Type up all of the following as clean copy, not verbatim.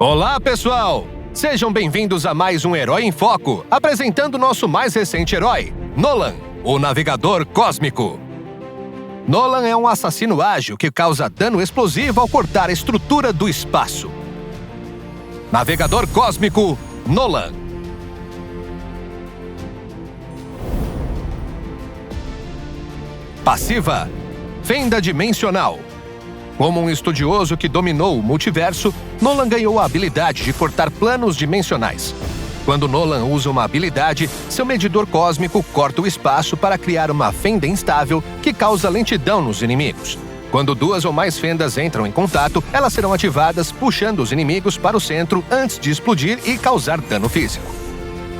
Olá, pessoal! Sejam bem-vindos a mais um Herói em Foco, apresentando nosso mais recente herói, Nolan, o Navegador Cósmico. Nolan é um assassino ágil que causa dano explosivo ao cortar a estrutura do espaço. Navegador Cósmico, Nolan. Passiva: Fenda Dimensional. Como um estudioso que dominou o multiverso, Nolan ganhou a habilidade de cortar planos dimensionais. Quando Nolan usa uma habilidade, seu medidor cósmico corta o espaço para criar uma fenda instável que causa lentidão nos inimigos. Quando duas ou mais fendas entram em contato, elas serão ativadas, puxando os inimigos para o centro antes de explodir e causar dano físico.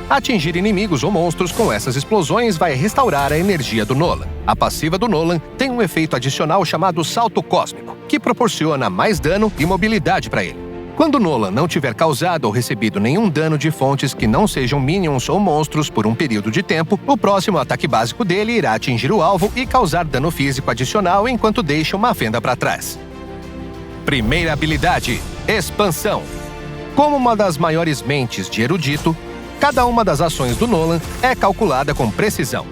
Atingir inimigos ou monstros com essas explosões vai restaurar a energia do Nolan. A passiva do Nolan tem um efeito adicional chamado Salto Cósmico, que proporciona mais dano e mobilidade para ele. Quando Nolan não tiver causado ou recebido nenhum dano de fontes que não sejam minions ou monstros por um período de tempo, o próximo ataque básico dele irá atingir o alvo e causar dano físico adicional enquanto deixa uma fenda para trás. Primeira habilidade: Expansão. Como uma das maiores mentes de erudito, cada uma das ações do Nolan é calculada com precisão.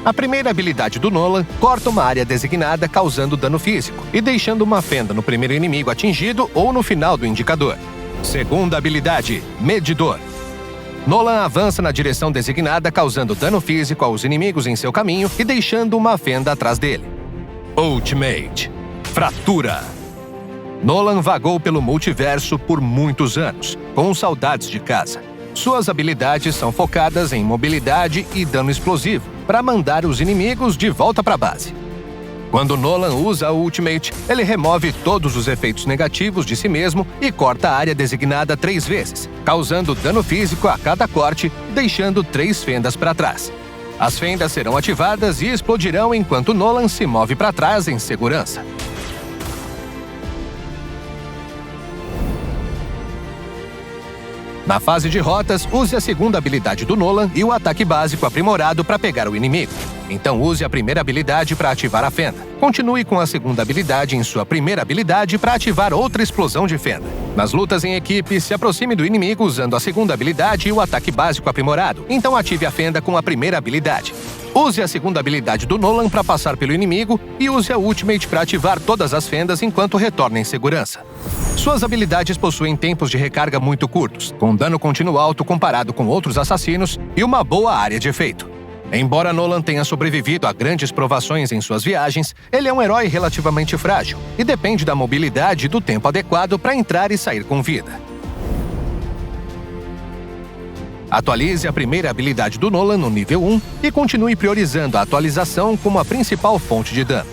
A primeira habilidade do Nolan corta uma área designada causando dano físico e deixando uma fenda no primeiro inimigo atingido ou no final do indicador. Segunda habilidade: Medidor. Nolan avança na direção designada causando dano físico aos inimigos em seu caminho e deixando uma fenda atrás dele. Ultimate: Fratura. Nolan vagou pelo multiverso por muitos anos, com saudades de casa. Suas habilidades são focadas em mobilidade e dano explosivo, para mandar os inimigos de volta para a base. Quando Nolan usa o Ultimate, ele remove todos os efeitos negativos de si mesmo e corta a área designada 3 vezes, causando dano físico a cada corte, deixando 3 fendas para trás. As fendas serão ativadas e explodirão enquanto Nolan se move para trás em segurança. Na fase de rotas, use a segunda habilidade do Nolan e o ataque básico aprimorado para pegar o inimigo. Então use a primeira habilidade para ativar a fenda. Continue com a segunda habilidade em sua primeira habilidade para ativar outra explosão de fenda. Nas lutas em equipe, se aproxime do inimigo usando a segunda habilidade e o ataque básico aprimorado. Então ative a fenda com a primeira habilidade. Use a segunda habilidade do Nolan para passar pelo inimigo e use a Ultimate para ativar todas as fendas enquanto retorna em segurança. Suas habilidades possuem tempos de recarga muito curtos, com dano contínuo alto comparado com outros assassinos e uma boa área de efeito. Embora Nolan tenha sobrevivido a grandes provações em suas viagens, ele é um herói relativamente frágil e depende da mobilidade e do tempo adequado para entrar e sair com vida. Atualize a primeira habilidade do Nolan no nível 1 e continue priorizando a atualização como a principal fonte de dano.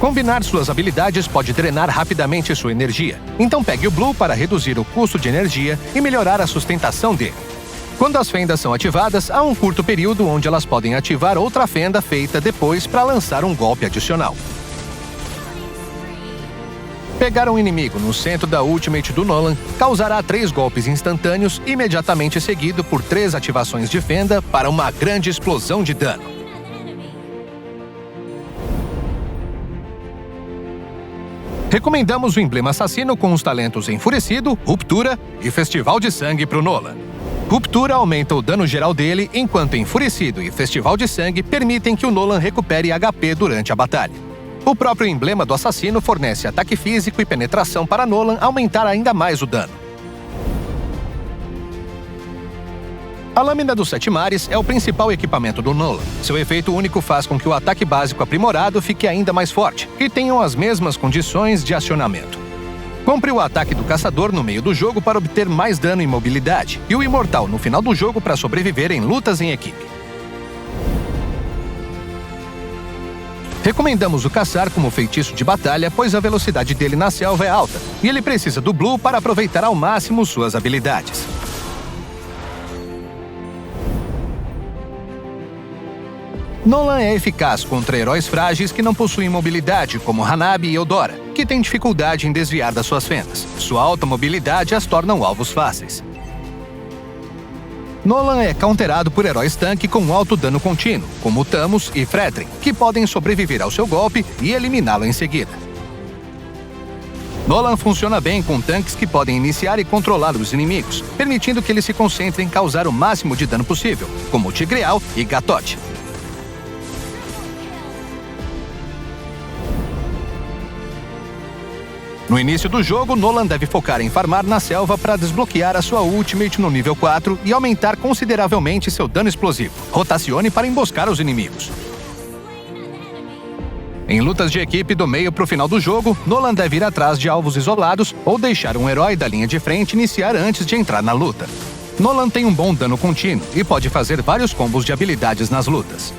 Combinar suas habilidades pode drenar rapidamente sua energia, então pegue o Blue para reduzir o custo de energia e melhorar a sustentação dele. Quando as fendas são ativadas, há um curto período onde elas podem ativar outra fenda feita depois para lançar um golpe adicional. Pegar um inimigo no centro da Ultimate do Nolan causará 3 golpes instantâneos imediatamente seguido por 3 ativações de fenda para uma grande explosão de dano. Recomendamos o emblema assassino com os talentos Enfurecido, Ruptura e Festival de Sangue para o Nolan. Ruptura aumenta o dano geral dele, enquanto Enfurecido e Festival de Sangue permitem que o Nolan recupere HP durante a batalha. O próprio emblema do assassino fornece ataque físico e penetração para Nolan aumentar ainda mais o dano. A Lâmina dos 7 Mares é o principal equipamento do Nolan. Seu efeito único faz com que o ataque básico aprimorado fique ainda mais forte e tenham as mesmas condições de acionamento. Compre o ataque do Caçador no meio do jogo para obter mais dano e mobilidade, e o Imortal no final do jogo para sobreviver em lutas em equipe. Recomendamos o Caçar como feitiço de batalha, pois a velocidade dele na selva é alta, e ele precisa do Blue para aproveitar ao máximo suas habilidades. Nolan é eficaz contra heróis frágeis que não possuem mobilidade, como Hanabi e Eudora, que têm dificuldade em desviar das suas fendas. Sua alta mobilidade as tornam alvos fáceis. Nolan é counterado por heróis tanque com alto dano contínuo, como Thamus e Fredrin, que podem sobreviver ao seu golpe e eliminá-lo em seguida. Nolan funciona bem com tanques que podem iniciar e controlar os inimigos, permitindo que eles se concentrem em causar o máximo de dano possível, como o Tigreal e Gatote. No início do jogo, Nolan deve focar em farmar na selva para desbloquear a sua Ultimate no nível 4 e aumentar consideravelmente seu dano explosivo. Rotacione para emboscar os inimigos. Em lutas de equipe do meio para o final do jogo, Nolan deve ir atrás de alvos isolados ou deixar um herói da linha de frente iniciar antes de entrar na luta. Nolan tem um bom dano contínuo e pode fazer vários combos de habilidades nas lutas.